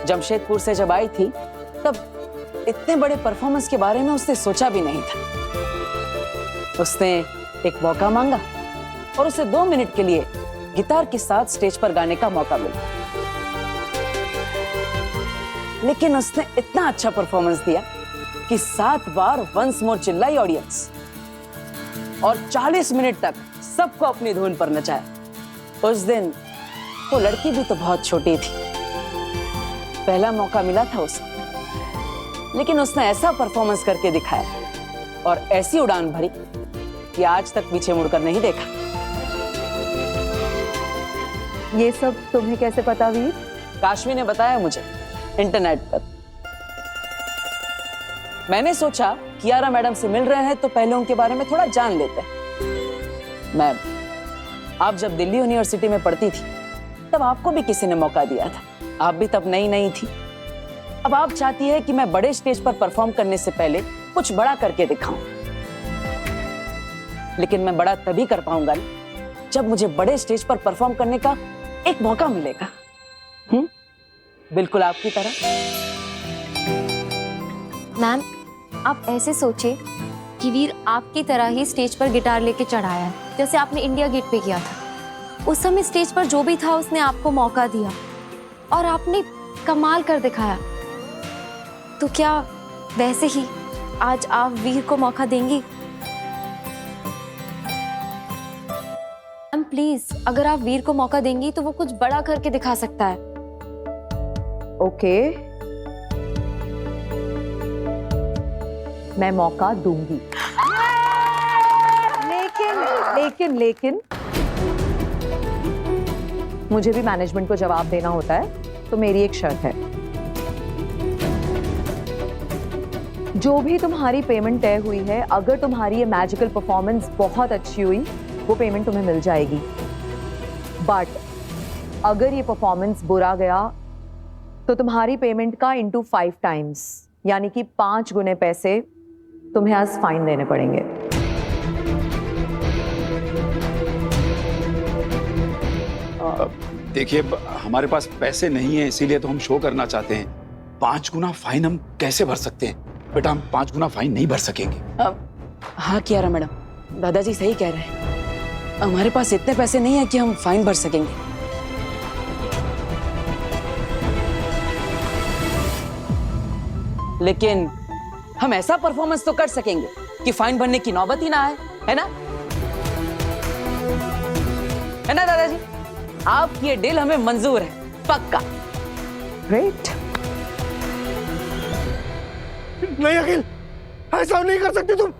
जमशेदपुर से जब आई थी तब इतने बड़े परफॉर्मेंस के बारे में उसने सोचा भी नहीं था। उसने एक मौका मांगा और उसे 2 मिनट के लिए गिटार के साथ स्टेज पर गाने का मौका मिला, लेकिन उसने इतना अच्छा परफॉर्मेंस दिया कि 7 बार वंस मोर चिल्लाई ऑडियंस और 40 मिनट तक सबको अपनी धुन पर नचाया। उस दिन वो लड़की भी तो बहुत छोटी थी, पहला मौका मिला था उसे, लेकिन उसने ऐसा परफॉर्मेंस करके दिखाया और ऐसी उड़ान भरी कि आज तक पीछे मुड़कर नहीं देखा। ये सब तुम्हें कैसे पता वीर? काशवी ने बताया मुझे इंटरनेट पर। मैंने सोचा कियारा मैडम से मिल रहे हैं तो पहले उनके बारे में थोड़ा जान लेते हैं। मैम, आप जब दिल्ली यूनिवर्सिटी में पढ़ती थी तब आपको भी किसी ने मौका दिया था, आप भी तब नई नई थी। अब आप चाहती है कि मैं बड़े स्टेज पर परफॉर्म करने से पहले कुछ बड़ा करके दिखाऊं, लेकिन मैं बड़ा तभी कर पाऊंगा जब मुझे बड़े स्टेज पर परफॉर्म करने का एक मौका मिलेगा। बिल्कुल आपकी तरह। मैम, आप ऐसे सोचे कि वीर आपकी तरह ही स्टेज पर गिटार लेके चढ़ाया है, जैसे आपने इंडिया गेट पे किया था। उस समय स्टेज पर जो भी था उसने आपको मौका दिया और आपने कमाल कर दिखाया। तो क्या वैसे ही आज आप वीर को मौका देंगी? मैम प्लीज, अगर आप वीर को मौका देंगी तो वो कुछ बड़ा करके दिखा सकता है। ओके, मैं मौका दूंगी, लेकिन मुझे भी मैनेजमेंट को जवाब देना होता है, तो मेरी एक शर्त है। जो भी तुम्हारी पेमेंट तय हुई है, अगर तुम्हारी ये मैजिकल परफॉर्मेंस बहुत अच्छी हुई, वो पेमेंट तुम्हें मिल जाएगी। बट अगर ये परफॉर्मेंस बुरा गया तो तुम्हारी पेमेंट का इंटू 5 टाइम्स, यानी कि 5 गुने पैसे तुम्हें आज फाइन देने पड़ेंगे। देखिए, हमारे पास पैसे नहीं है, इसीलिए तो हम शो करना चाहते हैं। 5 गुना फाइन हम कैसे भर सकते हैं? बेटा, हम 5 गुना फाइन नहीं भर सकेंगे। हाँ कियारा मैडम, दादाजी सही कह रहे हैं। हमारे पास इतने पैसे नहीं है कि हम फाइन भर सकेंगे। लेकिन हम ऐसा परफॉर्मेंस तो कर सकेंगे कि फाइन भरने की नौबत ही ना आए, है ना? है ना दादाजी? आपकी ये डील हमें मंजूर है, पक्का। ग्रेट। नहीं अखिल, ऐसा नहीं कर सकती तुम।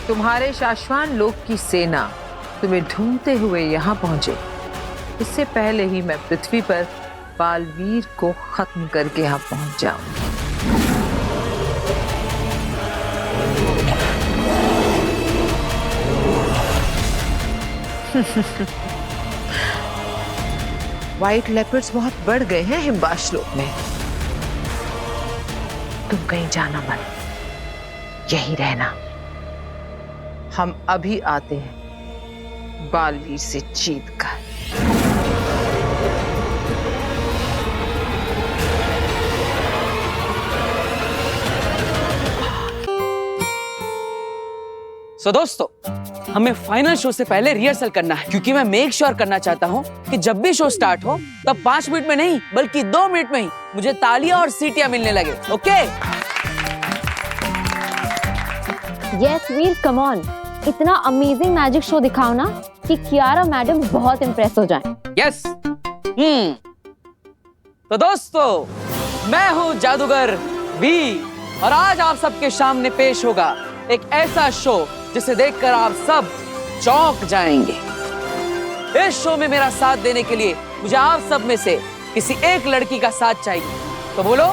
तुम्हारे शाश्वान लोक की सेना तुम्हें ढूंढते हुए यहाँ पहुंचे, इससे पहले ही मैं पृथ्वी पर बालवीर को खत्म करके यहाँ पहुंच जाऊंगी। व्हाइट लेपर्ड्स बहुत बढ़ गए हैं हिमवाश्लोक में। तुम कहीं जाना मत, यहीं रहना। हम अभी आते हैं बालवीर से जीत कर। सो दोस्तों, हमें फाइनल शो से पहले रिहर्सल करना है, क्योंकि मैं मेक श्योर करना चाहता हूँ कि जब भी शो स्टार्ट हो तब 5 मिनट में नहीं बल्कि 2 मिनट में ही मुझे तालियां और सीटियां मिलने लगे। Okay? Yes Veer, come on. इतना अमेजिंग मैजिक शो दिखाओ ना कि कियारा मैडम बहुत इंप्रेस हो जाएं। यस। तो दोस्तों, मैं हूँ जादूगर वी और आज आप सबके सामने पेश होगा एक ऐसा शो जिसे देखकर आप सब चौंक जाएंगे। इस शो में मेरा साथ देने के लिए मुझे आप सब में से किसी एक लड़की का साथ चाहिए। तो बोलो,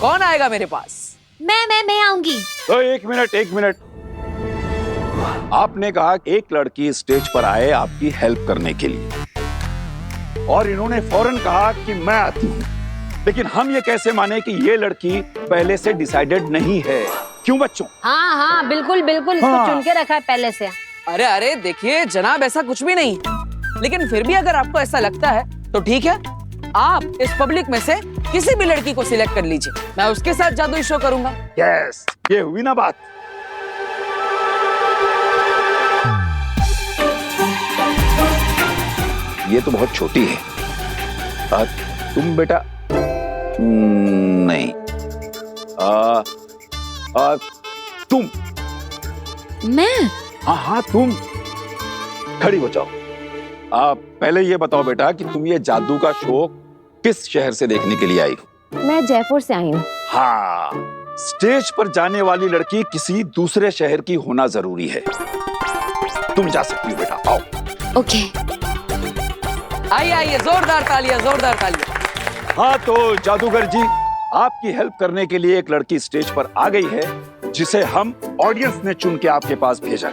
कौन आएगा मेरे पास? मैं आऊंगी। एक मिनट आपने कहा कि एक लड़की स्टेज पर आए आपकी हेल्प करने के लिए, और इन्होंने फौरन कहा कि मैं आती हूँ। लेकिन हम ये कैसे माने कि ये लड़की पहले से डिसाइडेड नहीं है? क्यों बच्चों? हाँ हाँ बिल्कुल बिल्कुल, इसको चुन के रखा है पहले से। अरे अरे देखिए जनाब, ऐसा कुछ भी नहीं। लेकिन फिर भी अगर आपको ऐसा लगता है तो ठीक है, आप इस पब्लिक में से किसी भी लड़की को सिलेक्ट कर लीजिए, मैं उसके साथ जादुई शो करूंगा। यस, ये हुई ना बात। ये तो बहुत छोटी है। तुम बेटा नहीं, तुम। मैं? हाँ हाँ तुम खड़ी हो जाओ। पहले ये बताओ बेटा कि तुम ये जादू का शो किस शहर से देखने के लिए आई हो? मैं जयपुर से आई हूँ। हाँ, स्टेज पर जाने वाली लड़की किसी दूसरे शहर की होना जरूरी है। तुम जा सकती हो बेटा, आओ। ओके। आइए आइए, जोरदार तालियां, जोरदार तालियां। हाँ तो जादूगर जी, आपकी हेल्प करने के लिए एक लड़की स्टेज पर आ गई है जिसे हम ऑडियंस ने चुन के आपके पास भेजा।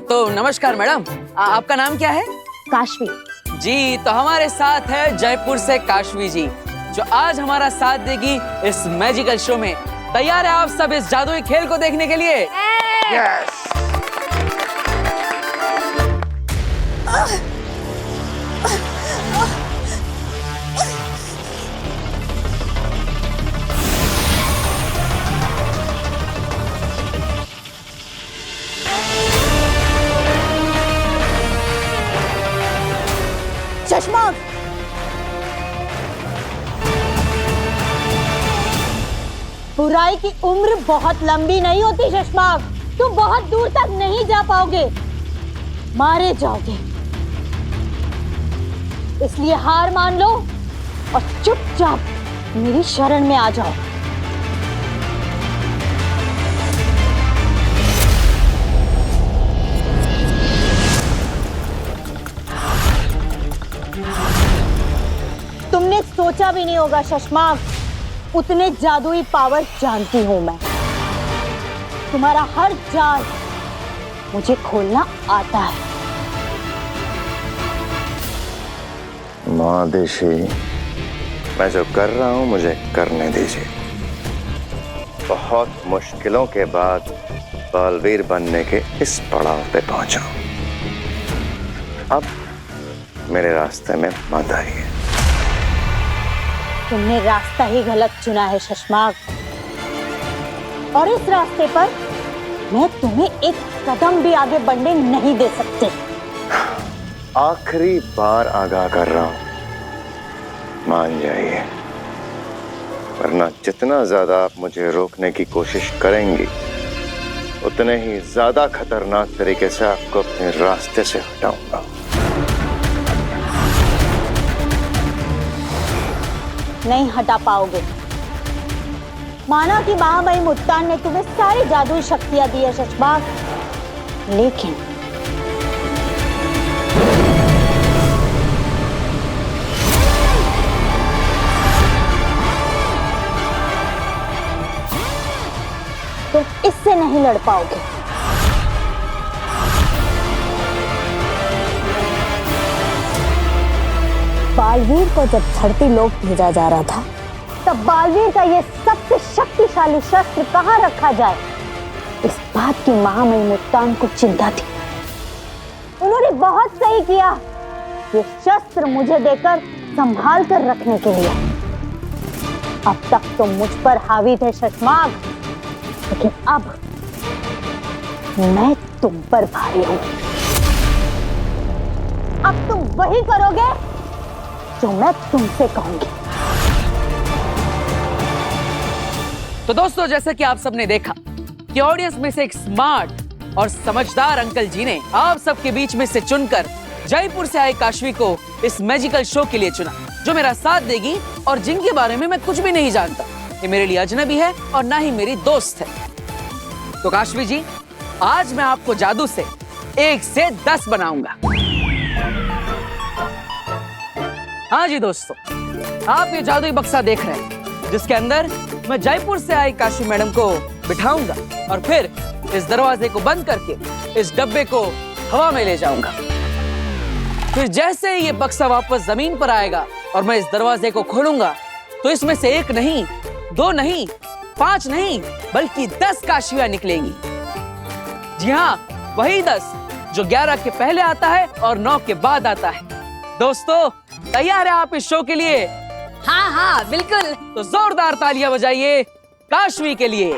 तो नमस्कार मैडम, आपका नाम क्या है? काशवी जी, तो हमारे साथ है जयपुर से काशवी जी, जो आज हमारा साथ देगी इस मैजिकल शो में। तैयार है आप सब इस जादुई खेल को देखने के लिए? यस। चश्मा, बुराई की उम्र बहुत लंबी नहीं होती चश्मा, तुम बहुत दूर तक नहीं जा पाओगे, मारे जाओगे। इसलिए हार मान लो और चुपचाप मेरी शरण में आ जाओ। तुमने सोचा भी नहीं होगा शशमाक, उतने जादुई पावर जानती हूं मैं। तुम्हारा हर जाल मुझे खोलना आता है। माँ देशी, मैं जो कर रहा हूं मुझे करने दीजिए। बहुत मुश्किलों के बाद बालवीर बनने के इस पड़ाव पे पहुंचा। अब मेरे रास्ते में मत आइए। तुमने रास्ता ही गलत चुना है शशमाक, और इस रास्ते पर मैं तुम्हें एक कदम भी आगे बढ़ने नहीं दे सकती। आखिरी बार आगाह कर रहा हूं, मान जाइए, वरना जितना ज्यादा आप मुझे रोकने की कोशिश करेंगी, उतने ही ज्यादा खतरनाक तरीके से आपको अपने रास्ते से हटाऊंगा। नहीं हटा पाओगे। माना कि महामहिम मुत्तान ने तुम्हें सारी जादुई शक्तियां दी है शशबाग, लेकिन तुम इससे नहीं लड़ पाओगे। बालवीर को जब धरती लोक भेजा जा रहा था, तब बालवीर का ये सबसे शक्तिशाली शस्त्र कहाँ रखा जाए, इस बात की महामहिम मुत्तान को चिंता थी। उन्होंने बहुत सही किया ये शस्त्र मुझे देकर संभाल कर रखने के लिए। अब तक तो मुझ पर हावी थे शशमाग, लेकिन अब मैं तुम पर भारी हूं। अब तुम वही करोगे जो मैं तुमसे कहूंगी। तो दोस्तों, जैसे कि आप सबने देखा कि ऑडियंस में से एक स्मार्ट और समझदार अंकल जी ने आप सबके बीच में से चुनकर जयपुर से आए काशवी को इस मैजिकल शो के लिए चुना, जो मेरा साथ देगी और जिनके बारे में मैं कुछ भी नहीं जानता। ये मेरे लिए अजनबी है और ना ही मेरी दोस्त है। तो काशवी जी, आज मैं आपको जादू से 1 से 10 बनाऊंगा। हाँ जी दोस्तों, आप ये जादुई बक्सा देख रहे हैं, जिसके अंदर मैं जयपुर से आई काशवी मैडम को बिठाऊंगा और फिर इस दरवाजे को बंद करके इस डब्बे को हवा में ले जाऊंगा। फिर जैसे ही ये बक्सा वापस जमीन पर आएगा और मैं इस दरवाजे को खोलूंगा तो इसमें से 1 नहीं, 2 नहीं, 5 नहीं, बल्कि 10 काशियां निकलेंगी। जी हाँ, वही 10 जो 11 के पहले आता है और 9 के बाद आता है। दोस्तों, तैयार है आप इस शो के लिए? हाँ हाँ बिल्कुल। तो जोरदार तालियां बजाइए काशवी के लिए।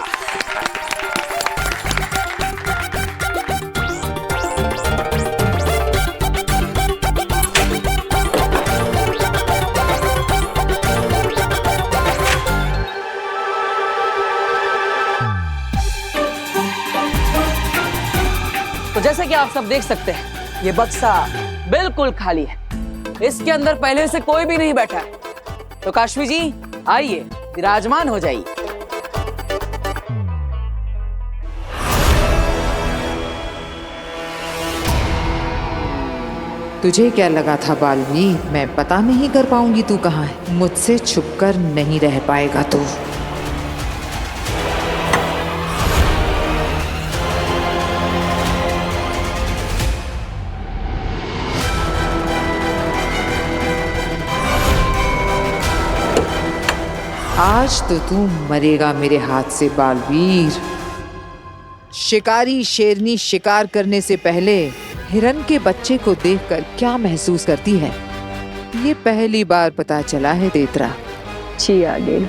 तो जैसे कि आप सब देख सकते हैं, ये बक्सा बिल्कुल खाली है। इसके अंदर पहले से कोई भी नहीं बैठा है। तो काशवी जी, आइए विराजमान हो जाइए। तुझे क्या लगा था बालवीर, मैं पता नहीं कर पाऊंगी तू कहाँ है? मुझसे छुपकर नहीं रह पाएगा तू। आज तो तू मरेगा मेरे हाथ से बालवीर। शिकारी शेरनी शिकार करने से पहले हिरन के बच्चे को देखकर क्या महसूस करती है, ये पहली बार पता चला है तेतरा। जी आगे।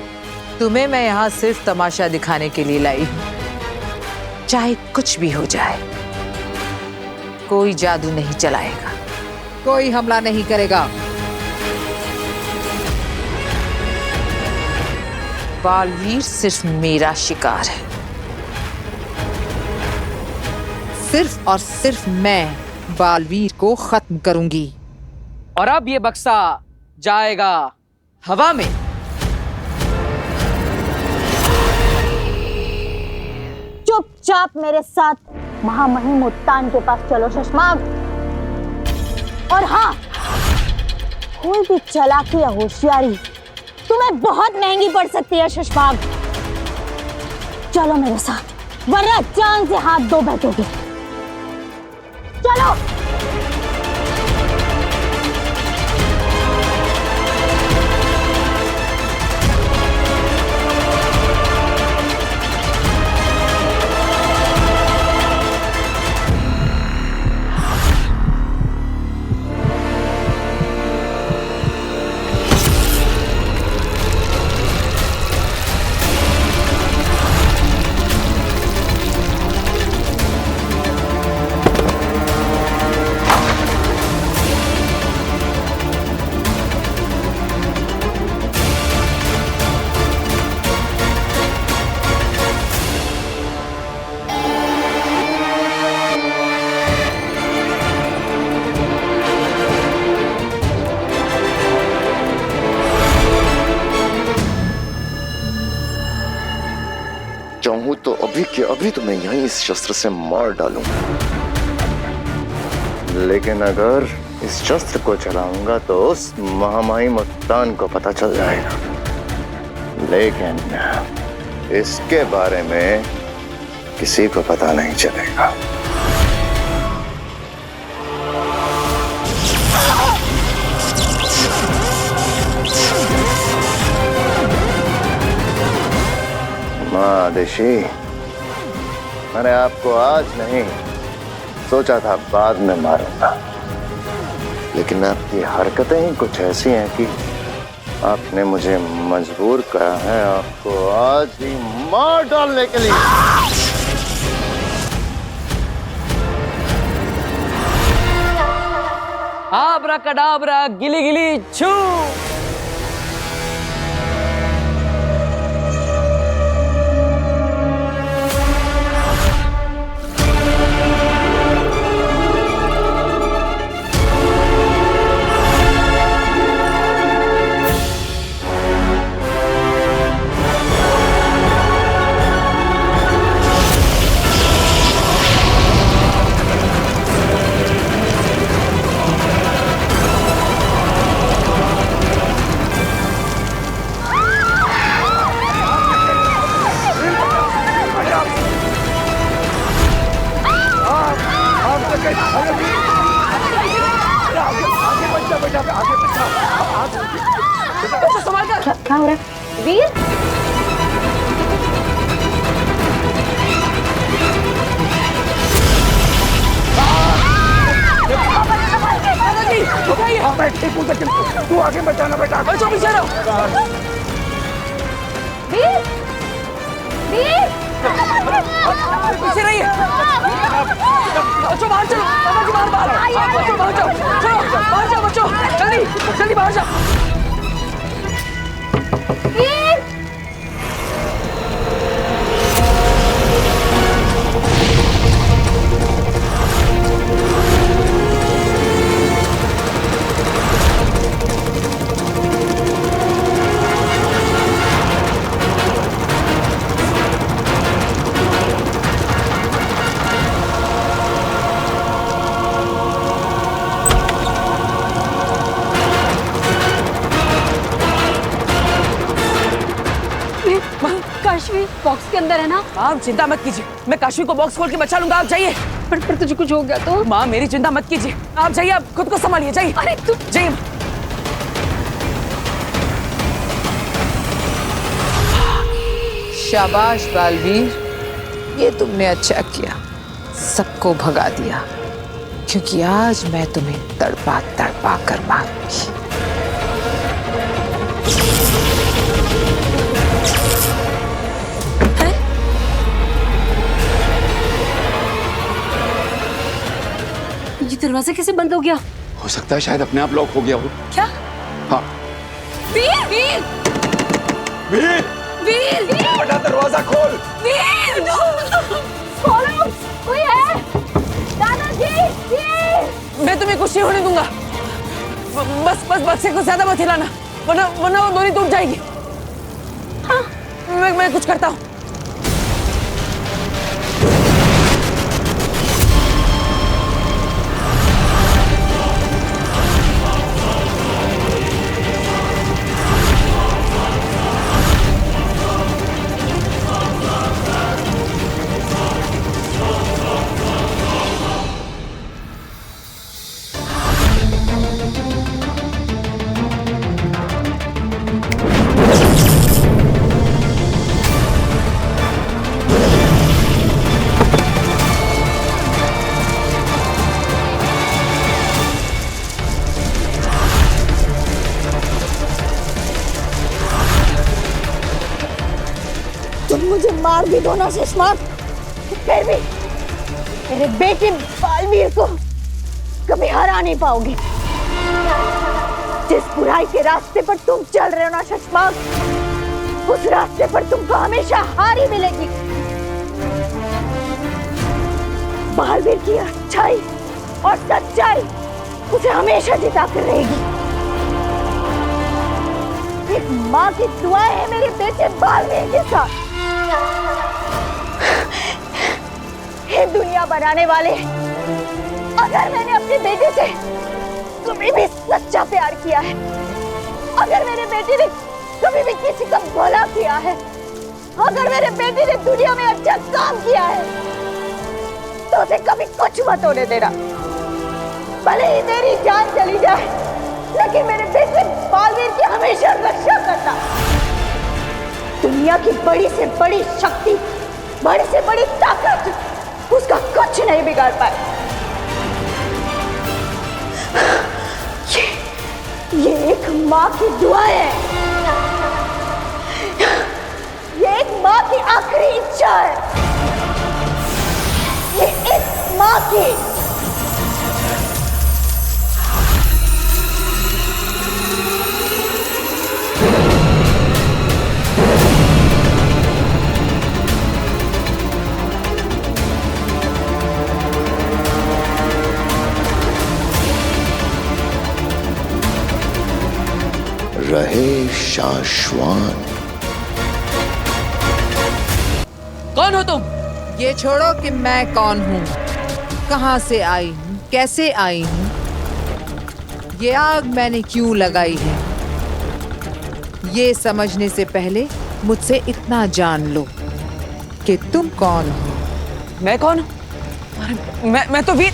तुम्हें मैं यहाँ सिर्फ तमाशा दिखाने के लिए लाई हूँ। चाहे कुछ भी हो जाए, कोई जादू नहीं चलाएगा, कोई हमला नहीं करेगा। बालवीर सिर्फ मेरा शिकार है। सिर्फ और सिर्फ मैं बालवीर को खत्म करूंगी। और अब ये बक्सा जाएगा हवा में। चुपचाप मेरे साथ महामहिम उत्तान के पास चलो शशमाग। और हाँ, कोई भी चालाकी या होशियारी तुम्हें बहुत महंगी पड़ सकती है शशमाग। चलो मेरे साथ, वरना जान से हाथ धो बैठोगे। चलो। चाहूं तो अभी के अभी तो मैं यहीं इस शस्त्र से मार डालूंगा, लेकिन अगर इस शस्त्र को चलाऊंगा तो उस महामहिम उत्तान को पता चल जाएगा। लेकिन इसके बारे में किसी को पता नहीं चलेगा। महादेशी, मैंने आपको आज नहीं सोचा था बाद में मारूंगा, लेकिन आपकी हरकतें ही कुछ ऐसी हैं कि आपने मुझे मजबूर करा है आपको आज ही मार डालने के लिए। आब्राकडाब्रा गिली गिली छू। आगे बढ़ जा बेटा, आगे बढ़ जा। बच्चों संभाल कर। क्या हो रहा है वीर? दादाजी उठाइए। हाँ मैं ठीक हूँ, लेकिन तू आगे बचाना बेटा। बच्चों पीछे रहो। वीर वीर पीछे रहिए। बच्चों बाहर चलो, दादाजी बाहर बाहर। बच्चों बाहर जाओ, चलो बाहर जाओ बच्चों, जल्दी जल्दी बाहर जाओ। वीर काशवी बॉक्स के अंदर है ना? आप चिंता मत कीजिए, मैं काशवी को बॉक्स खोल के बचा लूंगा। आप जाइए। पर तुझे कुछ हो गया तो? माँ मेरी चिंता मत कीजिए, आप जाइए, आप खुद को संभालिए। जाइए। अरे तू जाइए। शाबाश बालवीर, ये तुमने अच्छा किया, सबको भगा दिया, क्योंकि आज मैं तुम्हें तड़पा तड़पा कर मारूंगी। ये दरवाजा कैसे बंद हो गया? हो सकता है शायद अपने आप लॉक हो गया हो। क्या? हाँ। वीर वीर वीर, वीर बेटा दरवाजा खोल। वीर खोलो, कोई है? दादाजी वीर। मैं तुम्हें कुछ नहीं होने दूंगा। बस बस बक्से को ज्यादा मत हिलाना, वरना वरना वो डोरी टूट जाएगी। हाँ, मैं कुछ करता हूँ। तुम मुझे मार भी दो ना सुषमा, फिर भी मेरे बेटे बालवीर को कभी हरा नहीं पाओगे। जिस बुराई के रास्ते पर तुम चल रहे हो ना सुषमा, उस रास्ते पर तुमको हमेशा हार ही मिलेगी। बालवीर की अच्छाई और सच्चाई उसे हमेशा जिता कर रहेगी। एक माँ की दुआएं है मेरे बेटे बालवीर के साथ। हे दुनिया बनाने वाले, अगर मैंने अपने बेटे से कभी भी सच्चा प्यार किया है, अगर मेरे बेटे ने कभी भी किसी का भला किया है, अगर मेरे बेटे ने दुनिया में अच्छा काम किया है, तो उसे कभी कुछ मत होने देना। भले ही मेरी जान चली जाए, लेकिन मेरे बेटे बालवीर की हमेशा रक्षा करना। दुनिया की बड़ी से बड़ी शक्ति, बड़ी से बड़ी ताकत उसका कुछ नहीं बिगाड़ पाए। ये एक माँ की दुआ है, ये एक माँ की आखिरी इच्छा है, ये एक माँ की। रहे शाश्वत। कौन हो तुम? ये छोड़ो कि मैं कौन हूँ, कहाँ से आई हूँ, कैसे आई हूँ, ये आग मैंने क्यों लगाई है, ये समझने से पहले मुझसे इतना जान लो कि तुम कौन हो। मैं कौन हूँ? मैं तो वीर।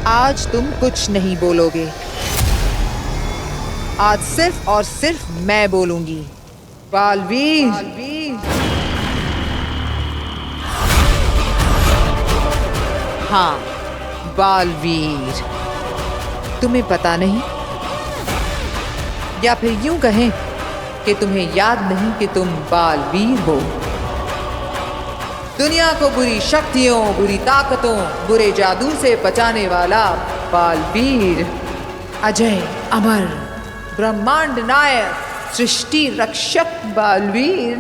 आज तुम कुछ नहीं बोलोगे। आज सिर्फ और सिर्फ मैं बोलूंगी। बालवीर, हाँ बालवीर, तुम्हें पता नहीं, या फिर यूं कहें कि तुम्हें याद नहीं कि तुम बालवीर हो। दुनिया को बुरी शक्तियों, बुरी ताकतों, बुरे जादू से बचाने वाला बालवीर, अजय अमर ब्रह्मांड नायक, सृष्टि रक्षक बालवीर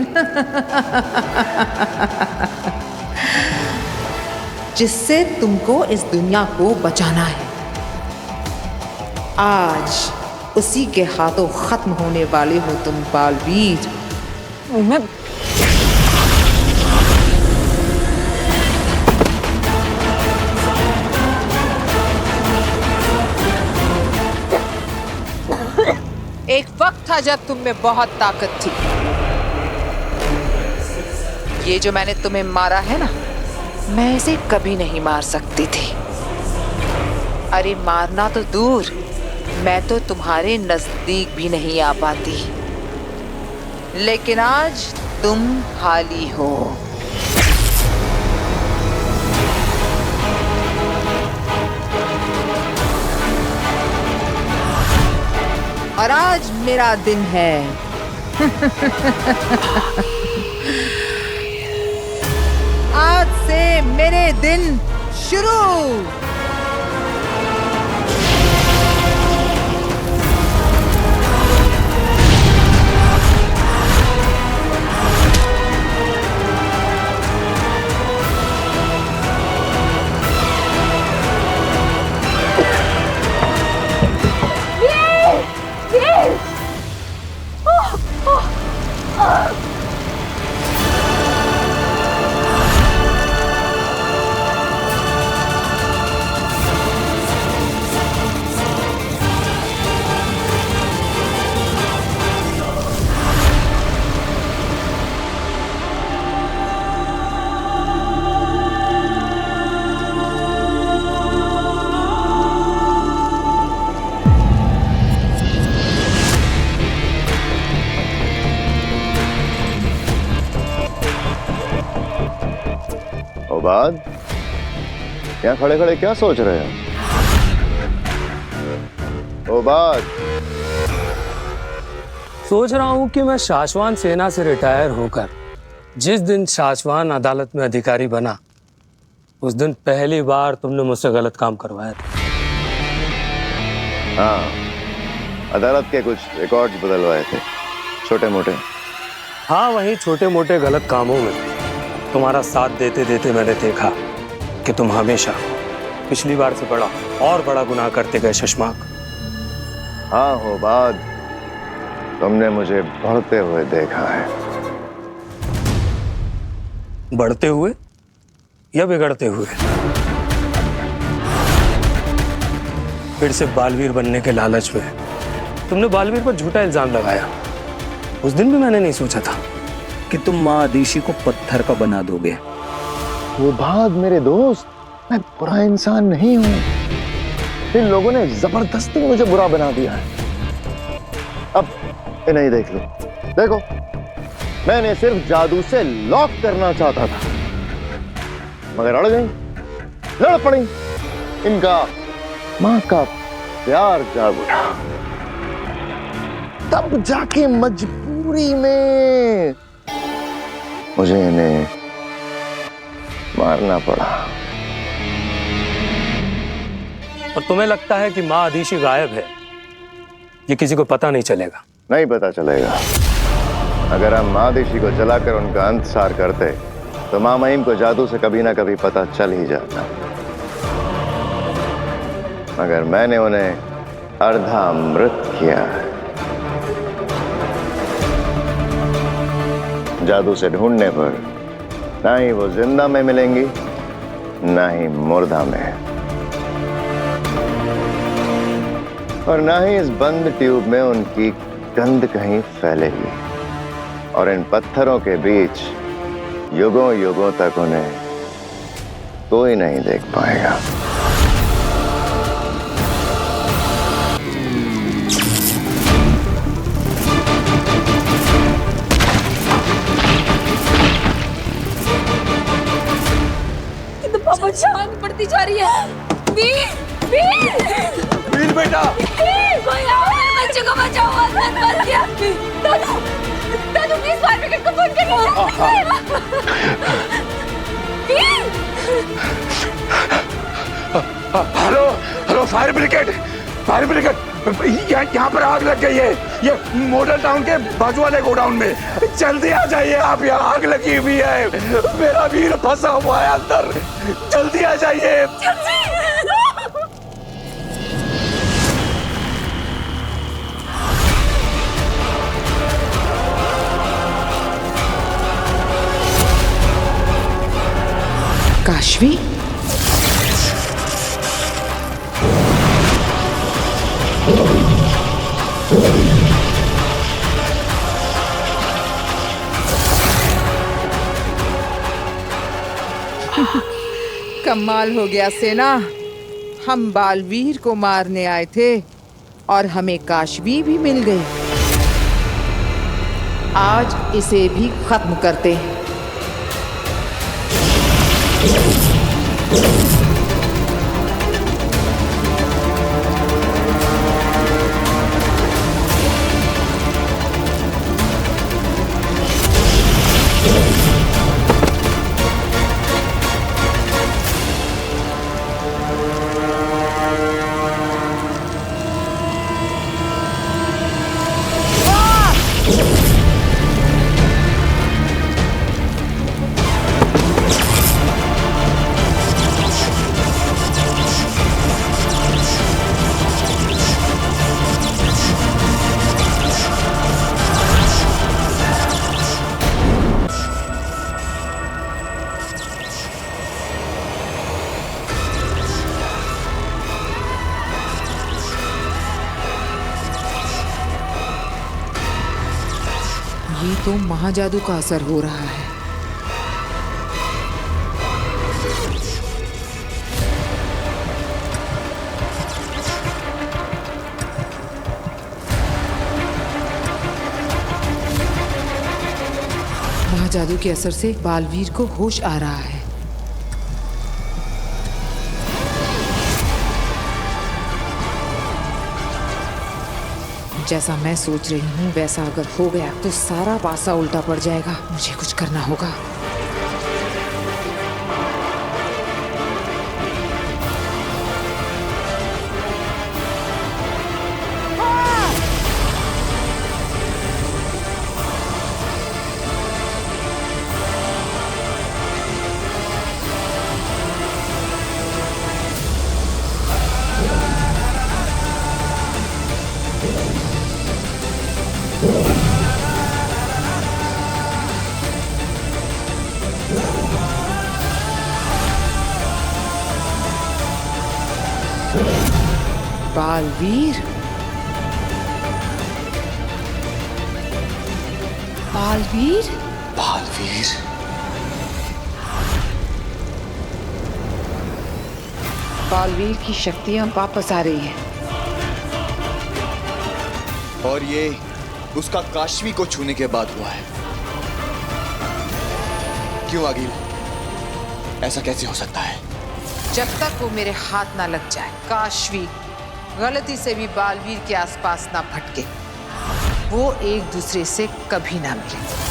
जिससे तुमको इस दुनिया को बचाना है। आज उसी के हाथों खत्म होने वाले हो तुम बालवीर। मैं एक वक्त था जब तुम में बहुत ताकत थी। ये जो मैंने तुम्हें मारा है ना, मैं इसे कभी नहीं मार सकती थी। अरे मारना तो दूर, मैं तो तुम्हारे नजदीक भी नहीं आ पाती। लेकिन आज तुम खाली हो। और आज मेरा दिन है। आज से मेरे दिन शुरू। बाद यहाँ खड़े खड़े क्या सोच रहे हो? ओ बात सोच रहा हूं कि मैं शाश्वान सेना से रिटायर होकर जिस दिन शाश्वान अदालत में अधिकारी बना, उस दिन पहली बार तुमने मुझसे गलत काम करवाया था। हाँ, अदालत के कुछ रिकॉर्ड्स बदलवाए थे, छोटे मोटे। हाँ, वही छोटे मोटे गलत कामों में तुम्हारा साथ देते देते मैंने देखा कि तुम हमेशा पिछली बार से बड़ा और बड़ा गुनाह करते गए शशमाक। हाँ हो बात, तुमने मुझे बढ़ते हुए देखा है। बढ़ते हुए या बिगड़ते हुए? फिर से बालवीर बनने के लालच में तुमने बालवीर पर झूठा इल्जाम लगाया। उस दिन भी मैंने नहीं सोचा था कि तुम माँ आदिशी को पत्थर का बना दोगे। वो बात मेरे दोस्त, मैं बुरा इंसान नहीं हूं। इन लोगों ने जबरदस्ती मुझे बुरा बना दिया है। अब इन्हें देख लो, देखो, मैंने सिर्फ जादू से लॉक करना चाहता था, मगर अड़ गई, लड़ पड़ी। इनका माँ का प्यार जाग उठा, तब जाके मजबूरी में मुझे इन्हें मारना पड़ा। और तुम्हें लगता है कि माँ आदिशी गायब है, ये किसी को पता नहीं चलेगा? नहीं पता चलेगा। अगर हम माँ आदिशी को जलाकर उनका अंत सार करते तो माँ महिम को जादू से कभी ना कभी पता चल ही जाता। मगर मैंने उन्हें अर्धामृत किया। जादू से ढूंढने पर ना ही वो जिंदा में मिलेंगी, ना ही मुर्दा में, और ना ही इस बंद ट्यूब में उनकी गंध कहीं फैलेगी। और इन पत्थरों के बीच युगों युगों तक उन्हें कोई नहीं देख पाएगा। अब जान पड़ती जा रही है। वीर, वीर, वीर बेटा, वीर, कोई आओ, मेरे बच्चे को बचाओ, आसमान मर गया। दादू, दादू प्लीज फायर ब्रिगेड को फोन करिए। Veer, hello hello, fire brigade, fire brigade, यहाँ पर आग लग गई है, ये मॉडल टाउन के बाजू वाले गोडाउन में। जल्दी आ जाइए आप, यहाँ आग लगी हुई है, मेरा वीर फंसा हुआ है अंदर, जल्दी आ जाइए। काशवी, कमाल हो गया सेना। हम बालवीर को मारने आए थे और हमें काशवी भी मिल गई। आज इसे भी खत्म करते हैं। ये तो महाजादू का असर हो रहा है। महाजादू के असर से बालवीर को होश आ रहा है। जैसा मैं सोच रही हूँ वैसा अगर हो गया तो सारा पासा उल्टा पड़ जाएगा। मुझे कुछ करना होगा। बालवीर, बालवीर, बालवीर, बालवीर की शक्तियां वापस आ रही हैं। और ये उसका काशवी को छूने के बाद हुआ है। क्यों आगिल, ऐसा कैसे हो सकता है? जब तक वो मेरे हाथ ना लग जाए, काशवी गलती से भी बालवीर के आसपास ना भटके, वो एक दूसरे से कभी ना मिले।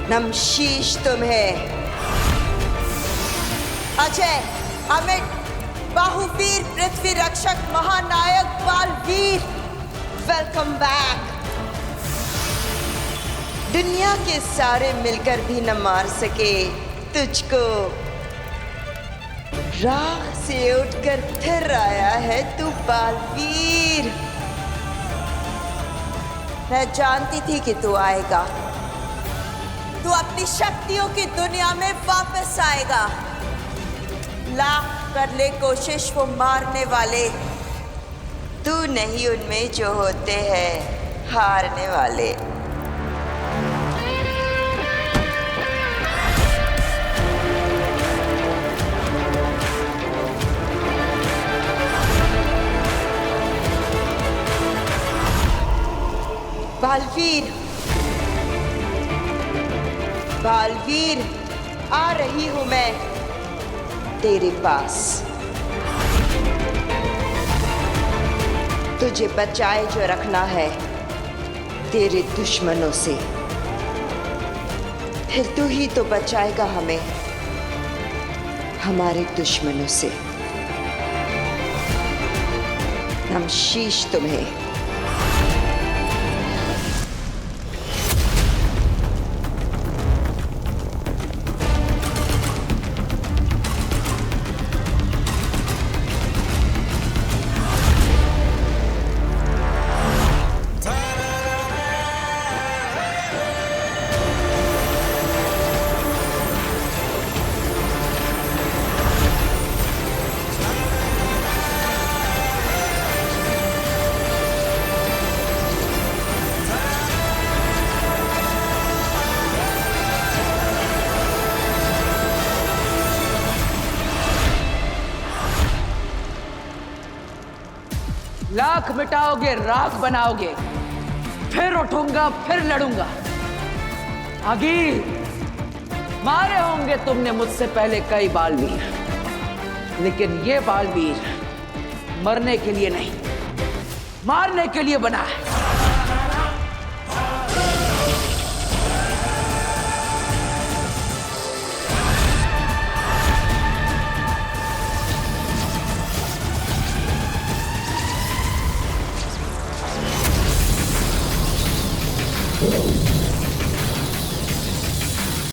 नमशीश तुम्हें, अजय, अमित, बाहुवीर, पृथ्वी रक्षक, महानायक बालवीर, वेलकम बैक। दुनिया के सारे मिलकर भी न मार सके तुझको। राख से उठकर फिर आया है तू बालवीर। मैं जानती थी कि तू आएगा। तू अपनी शक्तियों की दुनिया में वापस आएगा। लाख कर ले कोशिश वो मारने वाले, तू नहीं उनमें जो होते हैं हारने वाले। बालवीर, बालवीर, आ रही हूं मैं तेरे पास। तुझे बचाए जो रखना है तेरे दुश्मनों से, फिर तू ही तो बचाएगा हमें हमारे दुश्मनों से। नमशीश तुम्हें। लाख मिटाओगे, राख बनाओगे, फिर उठूंगा, फिर लड़ूंगा। आगे मारे होंगे तुमने मुझसे पहले कई बालवीर, लेकिन ये बालवीर मरने के लिए नहीं, मारने के लिए बना है।